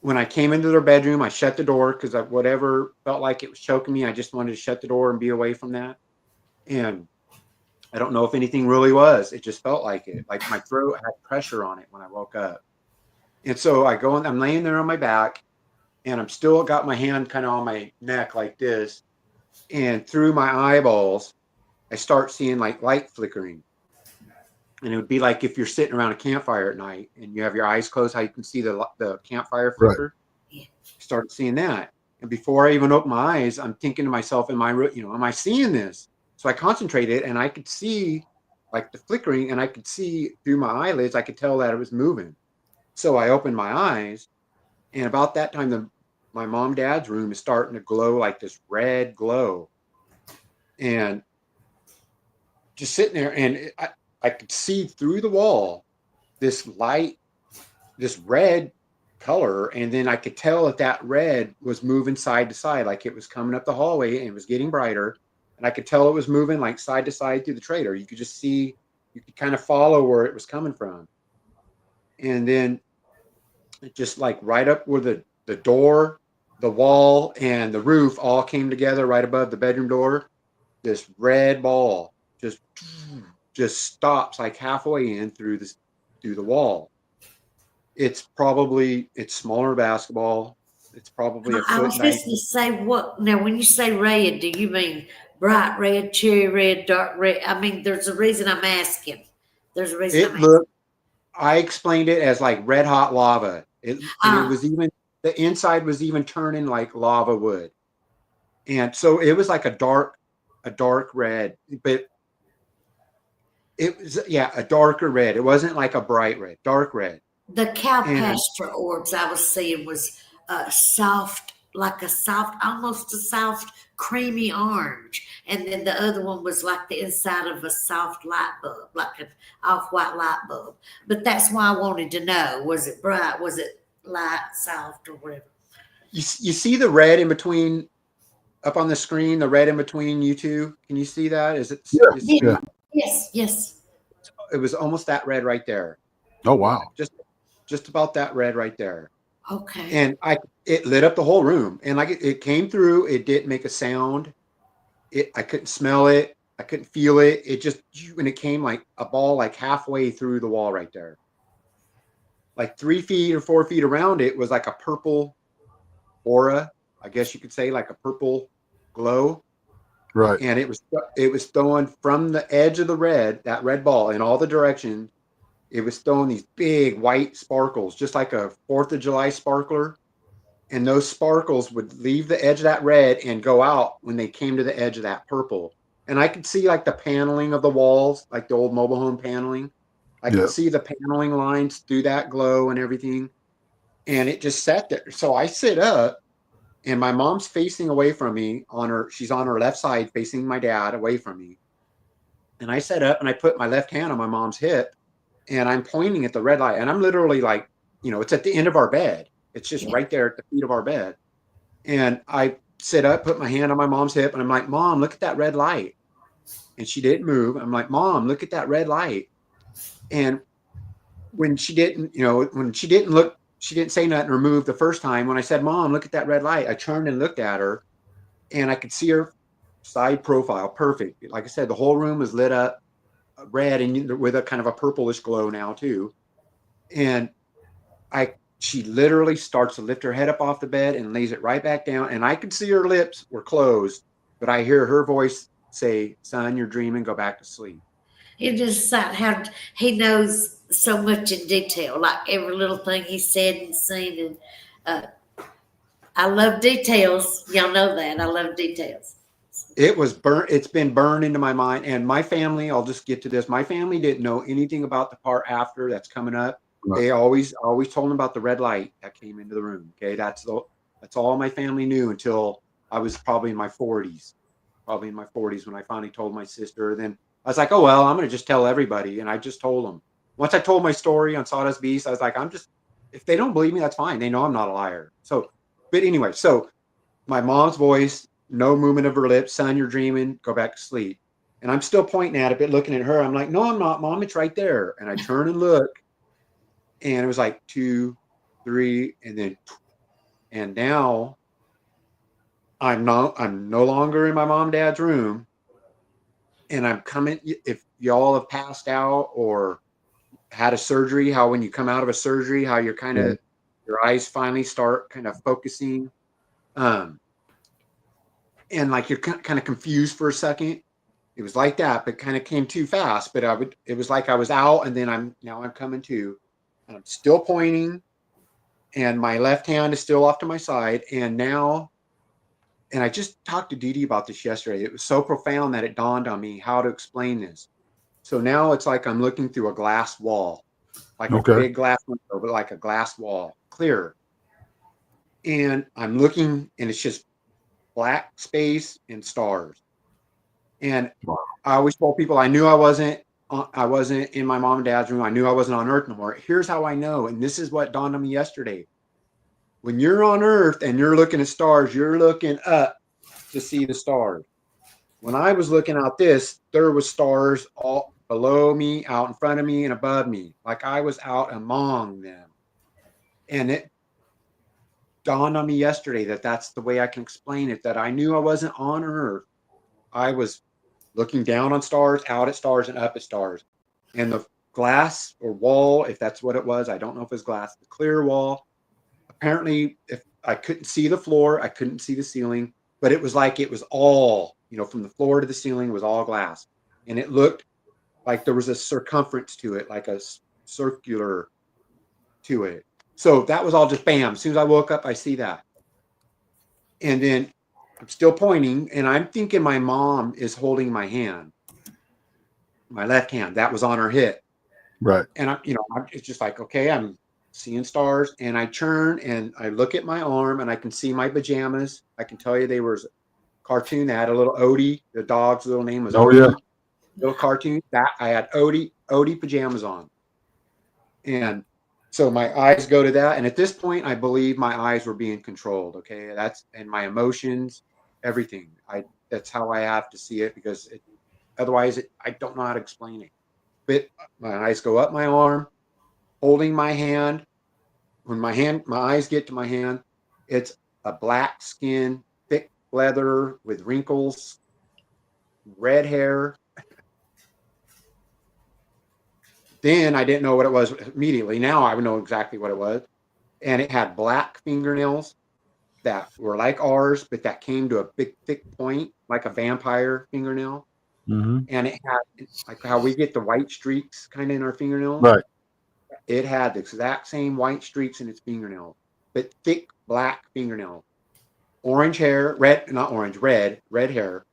when I came into their bedroom, I shut the door because whatever felt like it was choking me, I just wanted to shut the door and be away from that. And I don't know if anything really was. It just felt like it. Like my throat had pressure on it when I woke up. And so I go and I'm laying there on my back, and I'm still got my hand kind of on my neck like this. And through my eyeballs, I start seeing like light flickering. And it would be like if you're sitting around a campfire at night and you have your eyes closed, how you can see the campfire flicker. Right. Started seeing that. And before I even open my eyes, I'm thinking to myself, am I seeing this? So I concentrated, and I could see like the flickering, and I could see through my eyelids, I could tell that it was moving. So I opened my eyes, and about that time, my mom and dad's room is starting to glow like this red glow. And just sitting there, and I could see through the wall this light, this red color, and then I could tell that red was moving side to side, like it was coming up the hallway and it was getting brighter. And I could tell it was moving like side to side through the trailer. You could just see, you could kind of follow where it was coming from. And then it just like right up where the door, the wall, and the roof all came together right above the bedroom door. This red ball just stops like halfway in through the wall. It's smaller basketball. It's probably a foot. I was just to say, what now? When you say red, do you mean bright red, cherry red, dark red? I mean, there's a reason I'm asking. There's a reason. I explained it as like red hot lava. It was even, the inside was even turning like lava would, and so it was like a dark red, but it was a darker red. It wasn't like a bright red, dark red. The cow pasture orbs I was seeing was soft, almost a soft, creamy orange. And then the other one was like the inside of a soft light bulb, like an off-white light bulb. But that's why I wanted to know, was it bright? Was it light, soft, or whatever? You see the red in between up on the screen, the red in between you two? Can you see that? Is it? Yeah, Is, yeah. Yes. it was almost that red right there. Oh wow. Just about that red right there. Okay. And it lit up the whole room. And like it came through, it didn't make a sound. I couldn't smell it. I couldn't feel it. It just, when it came like a ball, like halfway through the wall right there, like 3 feet or 4 feet around it was like a purple aura, I guess you could say, like a purple glow. Right. And it was throwing from the edge of that red ball in all the directions. It was throwing these big white sparkles, just like a 4th of July sparkler. And those sparkles would leave the edge of that red and go out when they came to the edge of that purple. And I could see like the paneling of the walls, like the old mobile home paneling. I could Yeah. see the paneling lines through that glow and everything. And it just sat there. So I sit up, and my mom's facing away from me she's on her left side facing my dad away from me. And I sat up and I put my left hand on my mom's hip and I'm pointing at the red light. And I'm literally like, it's at the end of our bed. It's just right there at the feet of our bed. And I sit up, put my hand on my mom's hip, and I'm like, Mom, look at that red light. And she didn't move. I'm like, Mom, look at that red light. And when she didn't look, she didn't say nothing or move the first time. When I said, Mom, look at that red light, I turned and looked at her, and I could see her side profile perfect. Like I said, the whole room was lit up red and with a kind of a purplish glow now too. And she literally starts to lift her head up off the bed and lays it right back down. And I could see her lips were closed, but I hear her voice say, Son, you're dreaming, go back to sleep. It just how he knows so much in detail, like every little thing he said and seen. And I love details. Y'all know that. I love details. It was burnt. It's been burned into my mind. And my family, I'll just get to this. My family didn't know anything about the part after that's coming up. Right. They always told them about the red light that came into the room. Okay. That's all my family knew until I was probably in my 40s. Probably in my 40s when I finally told my sister. Then I was like, oh, well, I'm going to just tell everybody. And I just told them. Once I told my story on Sawdust Beast, I was like, if they don't believe me, that's fine. They know I'm not a liar. So, but anyway, so my mom's voice, no movement of her lips, Son, you're dreaming, go back to sleep. And I'm still pointing at it, but looking at her, I'm like, no, I'm not, Mom, it's right there. And I turn and look, and it was like 2, 3, and now I'm no longer in my mom and dad's room. And I'm coming, if y'all have passed out or had a surgery, how when you come out of a surgery, how you're kind of, your eyes finally start kind of focusing. And like you're kind of confused for a second. It was like that, but kind of came too fast. But it was like I was out, and then I'm coming to, and I'm still pointing, and my left hand is still off to my side. And I just talked to Dee Dee about this yesterday. It was so profound that it dawned on me how to explain this. So now it's like I'm looking through a glass wall, like a big glass window, but like a glass wall, clear. And I'm looking, and it's just black space and stars. And I always told people I knew I wasn't in my mom and dad's room. I knew I wasn't on Earth no more. Here's how I know. And this is what dawned on me yesterday. When you're on Earth and you're looking at stars, you're looking up to see the stars. When I was looking out there was stars all below me, out in front of me, and above me, like I was out among them. And it dawned on me yesterday that that's the way I can explain it, that I knew I wasn't on Earth. I was looking down on stars, out at stars, and up at stars. And the glass or wall, if that's what it was, I don't know if it was glass, the clear wall, apparently, if I couldn't see the floor, I couldn't see the ceiling, but it was like it was all, from the floor to the ceiling was all glass. And it looked like there was a circumference to it, like a circular to it. So that was all just bam. As soon as I woke up, I see that. And then I'm still pointing, and I'm thinking my mom is holding my hand, my left hand that was on her hip. Right. And it's just like, okay, I'm seeing stars, and I turn and I look at my arm, and I can see my pajamas. I can tell you they were a cartoon that had a little Odie. The dog's little name was Odie. Yeah. Little cartoon that I had Odie pajamas on. And so my eyes go to that. And at this point, I believe my eyes were being controlled. Okay. And my emotions everything. That's how I have to see it, because otherwise I don't know how to explain it. But my eyes go up my arm, holding my hand. When my eyes get to my hand, it's a black skin, thick leather with wrinkles, red hair. Then I didn't know what it was immediately. Now I would know exactly what it was. And it had black fingernails that were like ours, but that came to a big, thick point, like a vampire fingernail. Mm-hmm. And it had, like how we get the white streaks kind of in our fingernails. Right. It had the exact same white streaks in its fingernail, but thick black fingernail. Orange hair, red hair.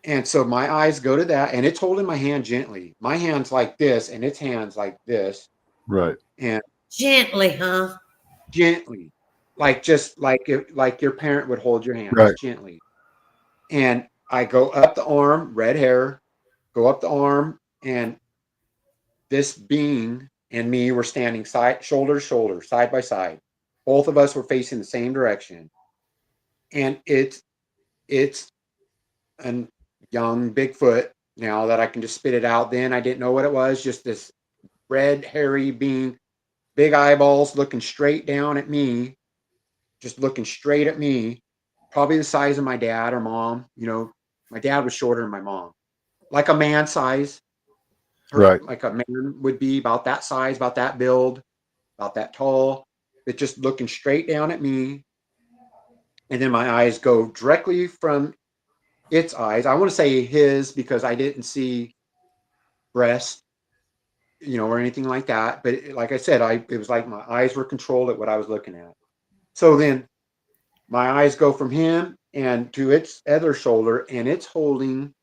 And so my eyes go to that, and it's holding my hand gently. My hand's like this, and its hand's like this. Right. And Gently, huh? gently, like just like your parent would hold your hand, Right. just gently. And I go up the arm, red hair, go up the arm, and this being and me were standing shoulder to shoulder, side by side. Both of us were facing the same direction. And it's a young Bigfoot now that I can just spit it out. Then I didn't know what it was, just this red, hairy being, big eyeballs looking straight down at me, just looking straight at me, probably the size of my dad or mom. You know, my dad was shorter than my mom, like a man size. Right. Like a man would be, about that size, about that build, about that tall, but just looking straight down at me. And then my eyes go directly from its eyes. I want to say his, because I didn't see breast, or anything like that. But like I said, it was like my eyes were controlled at what I was looking at. So then my eyes go from him and to its other shoulder, and it's holding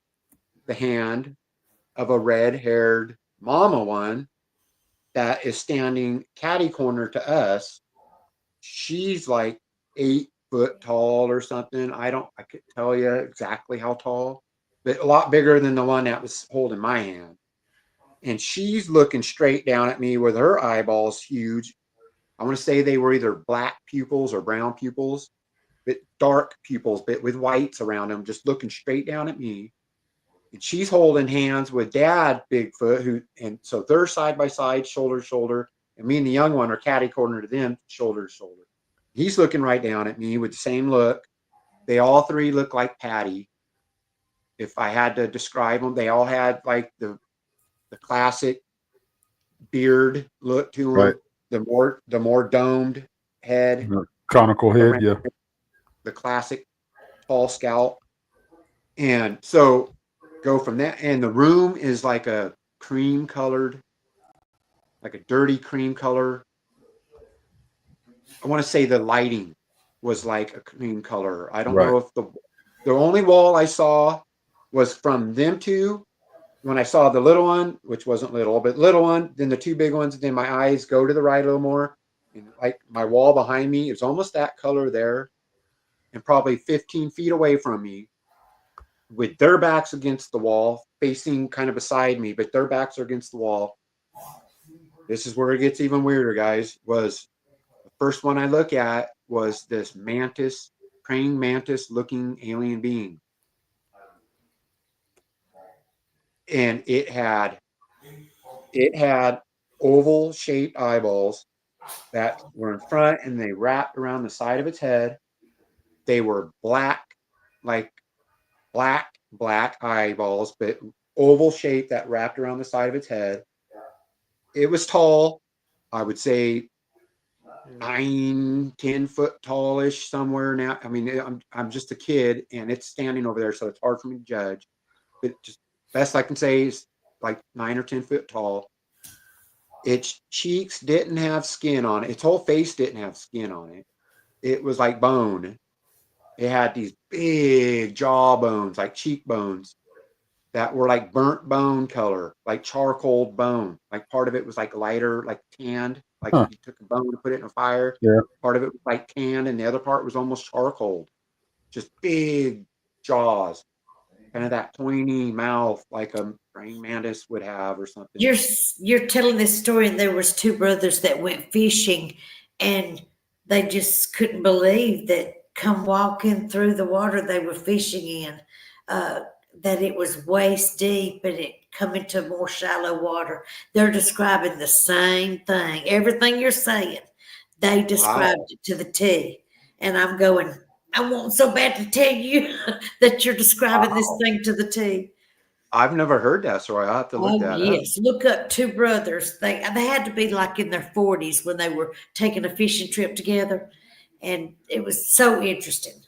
the hand of a red-haired mama one that is standing catty corner to us. She's like 8 foot tall or something. I could tell you exactly how tall, but a lot bigger than the one that was holding my hand. And she's looking straight down at me with her eyeballs huge. I want to say they were either black pupils or brown pupils, but dark pupils, but with whites around them, just looking straight down at me. And she's holding hands with Dad Bigfoot, and so they're side by side, shoulder to shoulder, and me and the young one are catty corner to them, shoulder to shoulder. He's looking right down at me with the same look. They all three look like Patty. If I had to describe them, they all had like the classic beard look to them. Right. The more domed head, conical head, yeah. The classic tall scalp. And so go from that, and the room is like a cream colored, like a dirty cream color. I want to say the lighting was like a cream color. I don't know if the only wall I saw was from them two. When I saw the little one, which wasn't little, but little one, then the two big ones, then my eyes go to the right a little more. And like my wall behind me is almost that color there, and probably 15 feet away from me, with their backs against the wall, facing kind of beside me, but their backs are against the wall. This is where it gets even weirder, guys. Was the first one I look at was this mantis, praying mantis looking alien being. And it had oval shaped eyeballs that were in front, and they wrapped around the side of its head. They were black, like black eyeballs, but oval shape that wrapped around the side of its head. It was tall. I would say 9-10 foot tallish somewhere now. I mean, I'm just a kid, and it's standing over there, so it's hard for me to judge. But just best I can say is like 9 or 10 foot tall. Its cheeks didn't have skin on it. Its whole face didn't have skin on it. It was like bone. It had these big jaw bones, like cheekbones, that were like burnt bone color, like charcoal bone. Like part of it was like lighter, like tanned, like you took a bone and put it in a fire. Yeah. Part of it was like tanned, and the other part was almost charcoal. Just big jaws, kind of that pointy mouth like a praying mantis would have or something. You're telling this story, and there was two brothers that went fishing, and they just couldn't believe that, come walking through the water they were fishing in, that it was waist deep and it come into more shallow water. They're describing the same thing. Everything you're saying, they described it to the T. And I'm going, I want so bad to tell you that you're describing this thing to the T. I've never heard that story. I'll have to look that up. Yes. Look up two brothers. They had to be like in their 40s when they were taking a fishing trip together. And it was so interesting.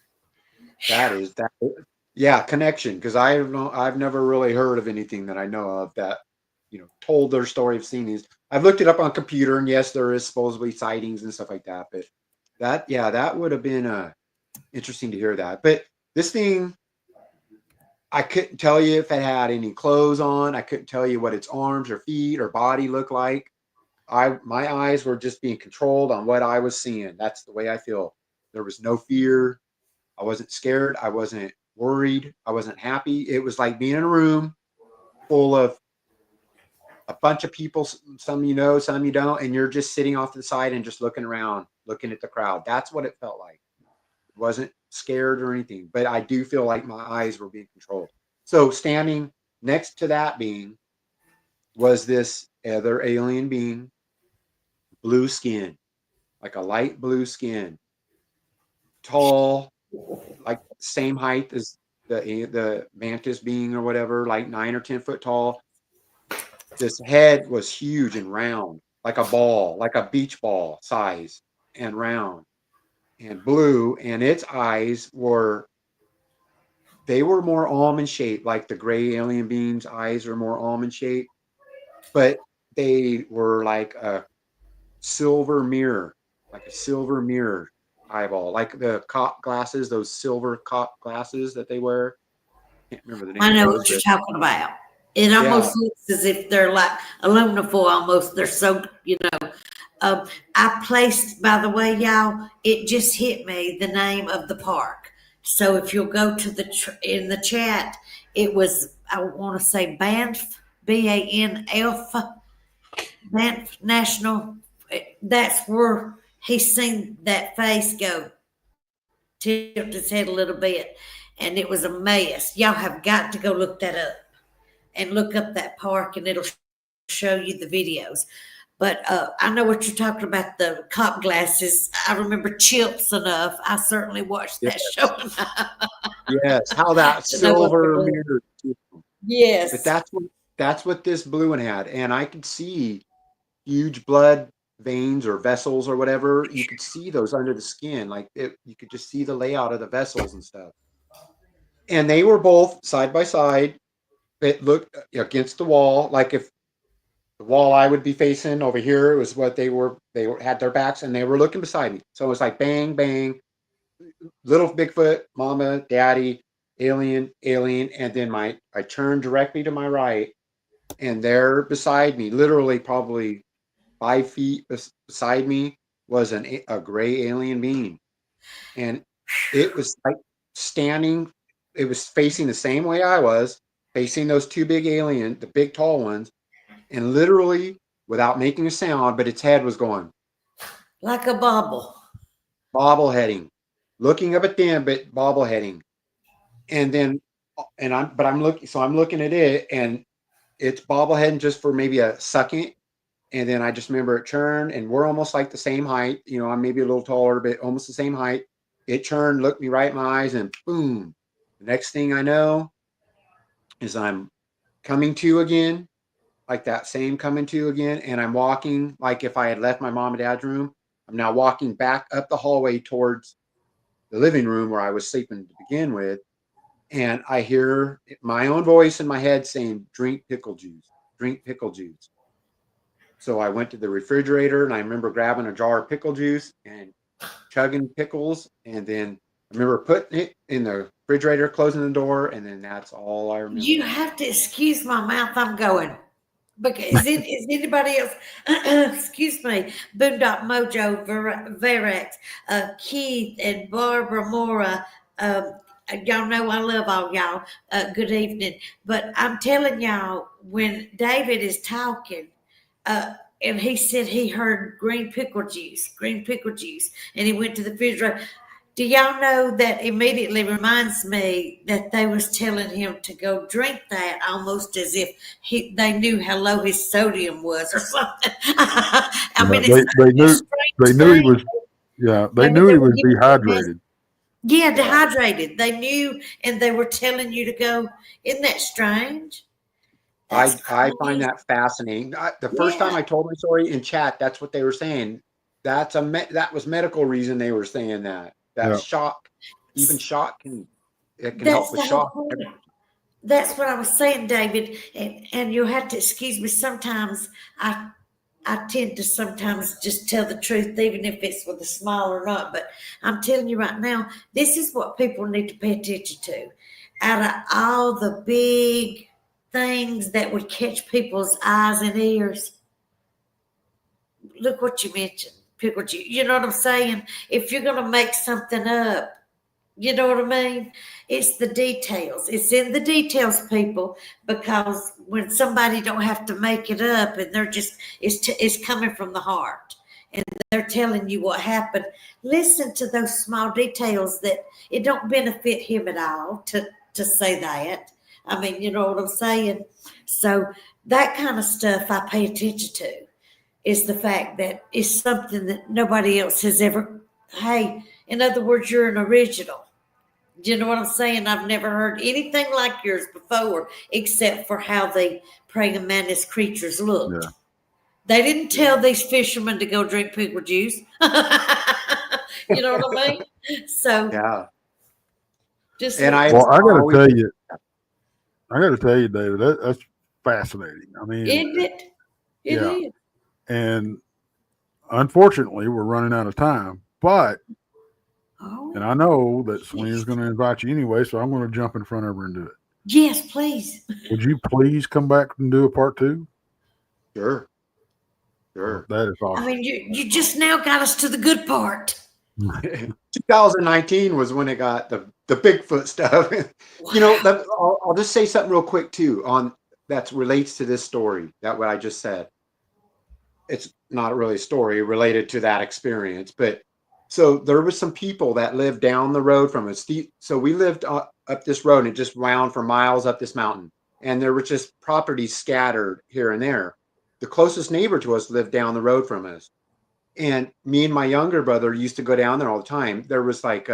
That is that. Yeah, connection. Because I've never really heard of anything that I know of that, told their story of seeing these. I've looked it up on computer, and yes, there is supposedly sightings and stuff like that. But that would have been interesting to hear that. But this thing, I couldn't tell you if it had any clothes on. I couldn't tell you what its arms or feet or body looked like. My eyes were just being controlled on what I was seeing. That's the way I feel. There was no fear. I wasn't scared. I wasn't worried. I wasn't happy. It was like being in a room full of a bunch of people, some you know, some you don't, and you're just sitting off to the side and just looking around, looking at the crowd. That's what it felt like. It wasn't scared or anything, but I do feel like my eyes were being controlled. So standing next to that being was this other alien being, blue skin, like a light blue skin, tall, like same height as the mantis being or whatever, like 9 or 10 foot tall. This head was huge and round, like a ball, like a beach ball size, and round and blue. And its eyes were more almond shaped, like the gray alien being's eyes are more almond shaped, but they were like a silver mirror eyeball, like the cop glasses, those silver cop glasses that they wear. Can't remember the name. I know what you're talking about. It almost looks as if they're like aluminum foil almost. They're so, I placed, by the way, y'all, it just hit me the name of the park. So if you'll go to in the chat, it was, I want to say Banff, Banff, Banff National. That's where he's seen that face go, tilt his head a little bit, and it was a mess. Y'all have got to go look that up and look up that park, and it'll show you the videos. But I know what you're talking about, the cop glasses. I remember Chips enough. I certainly watched that show. Yes, how that silver mirror. Yes. But that's what this blue one had. And I could see huge blood veins or vessels or whatever. You could see those under the skin. Like you could just see the layout of the vessels and stuff. And they were both side by side. It looked against the wall, like if the wall I would be facing over here was what they had their backs, and they were looking beside me. So it was like bang, bang, little Bigfoot, mama, daddy, alien, and then I turned directly to my right, and there beside me, literally probably 5 feet beside me, was a gray alien being. And it was like standing, it was facing the same way I was, facing those two big the big tall ones, and literally without making a sound, but its head was going like a bobbleheading, looking up at them, but bobbleheading. And then, I'm looking at it, and it's bobbleheading just for maybe a second. And then I just remember it turned, and we're almost like the same height. I'm maybe a little taller, but almost the same height. It turned, looked me right in my eyes, and boom. The next thing I know is I'm coming to again, like that same coming to again. And I'm walking like if I had left my mom and dad's room. I'm now walking back up the hallway towards the living room where I was sleeping to begin with. And I hear my own voice in my head saying, drink pickle juice, drink pickle juice. So I went to the refrigerator, and I remember grabbing a jar of pickle juice and chugging pickles. And then I remember putting it in the refrigerator, closing the door. And then that's all I remember. You have to excuse my mouth. I'm going. Because is anybody else, excuse me, Boondock Mojo, Verax, Keith, and Barbara Mora, y'all know I love all y'all. Good evening. But I'm telling y'all, when David is talking, and he said he heard green pickle juice, and he went to the refrigerator. Do y'all know that immediately reminds me that they was telling him to go drink that almost as if they knew how low his sodium was or something. I mean, it's They knew strange he thing. was. Yeah, they Yeah, but knew they he were was giving you a message. dehydrated. Yeah, dehydrated. They knew, and they were telling you to go. Isn't that strange? I That's find crazy. that fascinating. The first time Yeah. I told my story in chat, that's what they were saying. That was medical reason they were saying that. That Yeah. shock, even shock can That's help with the whole shock. point. That's what I was saying, David. And you'll have to excuse me. Sometimes I tend to sometimes just tell the truth, even if it's with a smile or not. But I'm telling you right now, this is what people need to pay attention to. Out of all the big things that would catch people's eyes and ears, look what you mentioned. Pickle juice. You know what I'm saying? If you're going to make something up, you know what I mean? It's the details. It's in the details, people, because when somebody don't have to make it up and they're just, it's coming from the heart and they're telling you what happened. Listen to those small details that it don't benefit him at all to say that. I mean, you know what I'm saying? So that kind of stuff I pay attention to is the fact that it's something that nobody else has ever, hey, in other words, you're an original. Do you know what I'm saying? I've never heard anything like yours before, except for how the praying mantis creatures looked. Yeah. They didn't tell these fishermen to go drink pickle juice. You know what I mean? So Yeah, just and let I you Well, I got to always tell you, David, that's fascinating. I mean, isn't it? It yeah. is. And unfortunately, we're running out of time. But, and Oh, I know that Selena's yes. going to invite you anyway, so I'm going to jump in front of her and do it. Yes, please. Would you please come back and do a part 2? sure. That is I awesome. mean, you just now got us to the good part. 2019 was when it got the Bigfoot stuff. Wow. You know, I'll just say something real quick too on that relates to this story. That what I just said. It's not really a story related to that experience, but so there was some people that lived down the road from us. So we lived up this road and it just wound for miles up this mountain, and there were just properties scattered here and there. The closest neighbor to us lived down the road from us, and me and my younger brother used to go down there all the time. There was like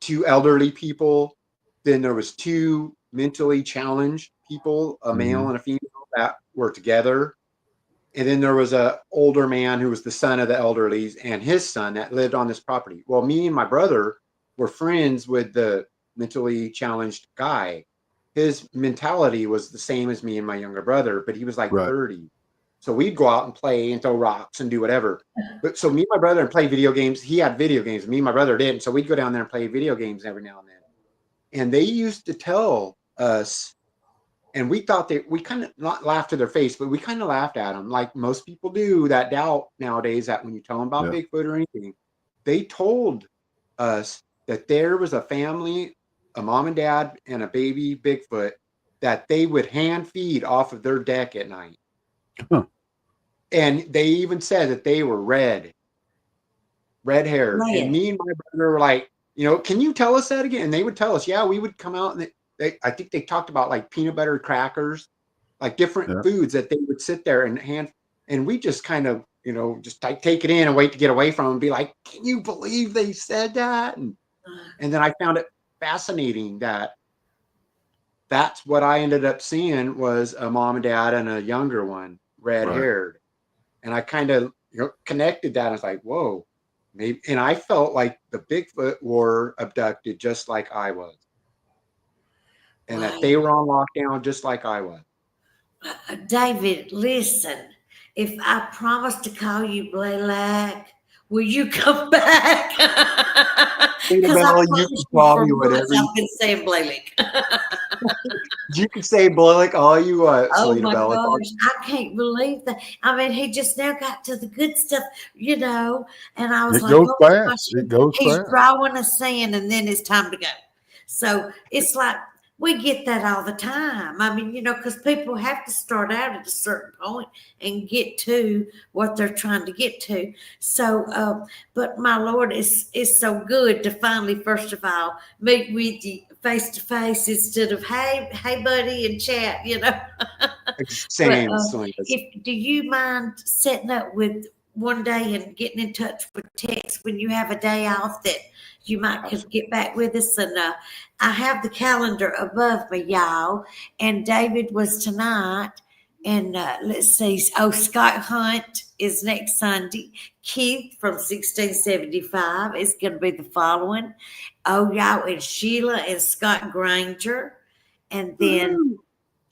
two elderly people, then there was two mentally challenged people, a male and a female, that were together. And then there was a older man who was the son of the elderlies and his son that lived on this property. Well, me and my brother were friends with the mentally challenged guy. His mentality was the same as me and my younger brother, but he was like Right. 30. So we'd go out and play and throw rocks and do whatever. But so me and my brother and play video games. He had video games. Me and my brother didn't. So we'd go down there and play video games every now and then. And they used to tell us, and we thought that we kind of not laughed to their face, but we kind of laughed at them like most people do that doubt nowadays, that when you tell them about Bigfoot or anything, they told us that there was a family, a mom and dad and a baby Bigfoot, that they would hand feed off of their deck at night. Huh. And they even said that they were red haired. And me and my brother were like, you know, can you tell us that again? And they would tell us, yeah, we would come out and I think they talked about like peanut butter crackers, like different foods that they would sit there and hand. And we just kind of, you know, just like take it in and wait to get away from them and be like, can you believe they said that? And then I found it fascinating that that's what I ended up seeing was a mom and dad and a younger one, red haired. And I kind of, you know, connected that. I was like, whoa, maybe. And I felt like the Bigfoot were abducted just like I was. And that they were on lockdown just like I was. David, listen. If I promise to call you Blaylock, will you come back? Because I promise you can call me whatever. I've been saying Blaylock. You can say Blaylock all you want, Oh Selena my Bella. gosh, I can't believe that. I mean, he just now got to the good stuff, you know, and I was It like, goes oh my fast. gosh, It goes he's fast. drawing a sand and then it's time to go. So it's like We get that all the time. I mean, because people have to start out at a certain point and get to what they're trying to get to. So, but my Lord, it's so good to finally, first of all, meet with you face to face instead of hey, buddy, and chat. But Same. So do you mind setting up with one day and getting in touch with Tex when you have a day off that you might could get back with us? And I have the calendar above me, y'all. And David was tonight. And let's see. Oh, Scott Hunt is next Sunday. Keith from 1675 is going to be the following. Oh, y'all, and Sheila and Scott Granger. And then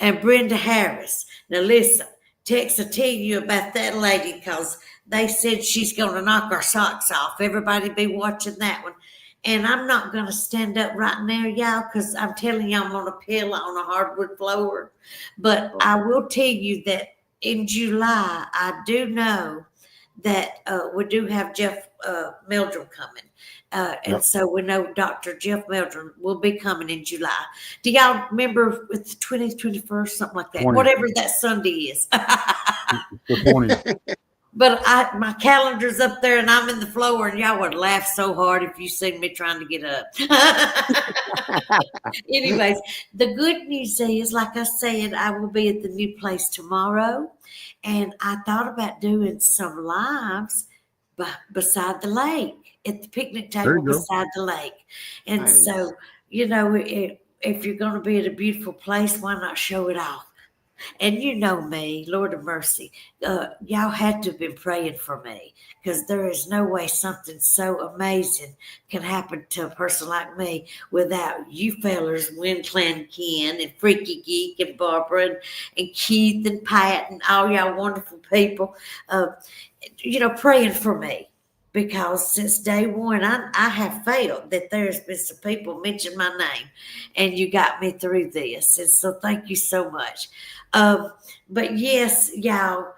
and Brenda Harris. Now listen, Tex will tell you about that lady because they said she's going to knock our socks off. Everybody be watching that one. And I'm not going to stand up right now, y'all, because I'm telling you I'm on a pillow on a hardwood floor. But I will tell you that in July, I do know that we do have Jeff Meldrum coming. And so we know Dr. Jeff Meldrum will be coming in July. Do y'all remember with the 20th, 21st, something like that? 20th. Whatever that Sunday is. The 20th. But my calendar's up there and I'm in the floor, and y'all would laugh so hard if you seen me trying to get up. Anyways, the good news is, like I said, I will be at the new place tomorrow. And I thought about doing some lives beside the lake, at the picnic table beside the lake. And so, if you're going to be at a beautiful place, why not show it off? And you know me, Lord of mercy, y'all had to have been praying for me, because there is no way something so amazing can happen to a person like me without you fellers, Winclan Ken and Freaky Geek and Barbara and Keith and Pat and all y'all wonderful people, praying for me. Because since day one, I have felt that there's been some people mention my name, and you got me through this. And so thank you so much. But yes, y'all,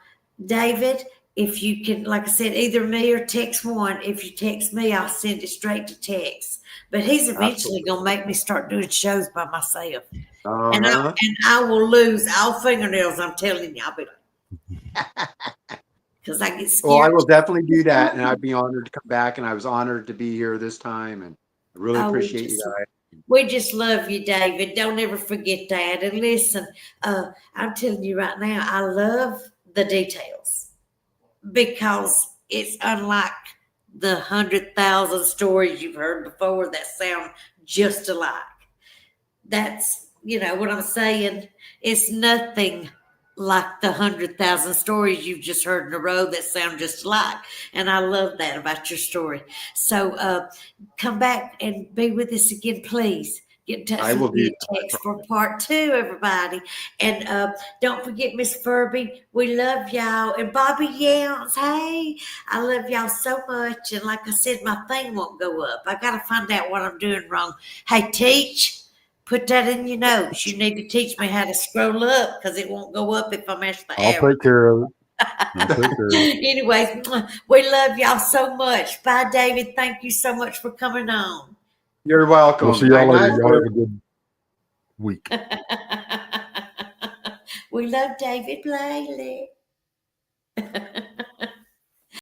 David, if you can, like I said, either me or text one. If you text me, I'll send it straight to Tex. But he's eventually going to make me start doing shows by myself. And I will lose all fingernails, I'm telling you. I'll be like... Because I get scared. Well, I will definitely do that, and I'd be honored to come back. And I was honored to be here this time, and I really appreciate you guys. We just love you, David. Don't ever forget that. And listen, I'm telling you right now, I love the details, because it's unlike the 100,000 stories you've heard before that sound just alike. That's, what I'm saying. It's nothing like the 100,000 stories you've just heard in a row that sound just alike. And I love that about your story. So come back and be with us again, please. Get in touch with me at Text for part 2, everybody. And don't forget Miss Furby. We love y'all. And Bobby Younts, hey, I love y'all so much. And like I said, my thing won't go up. I got to find out what I'm doing wrong. Hey, Teach. Put that in your notes. You need to teach me how to scroll up, because it won't go up if I mess the arrow. I'll take care of it. Anyways, we love y'all so much. Bye, David. Thank you so much for coming on. You're welcome. We'll see y'all later. Y'all have a good week. We love David Blaley.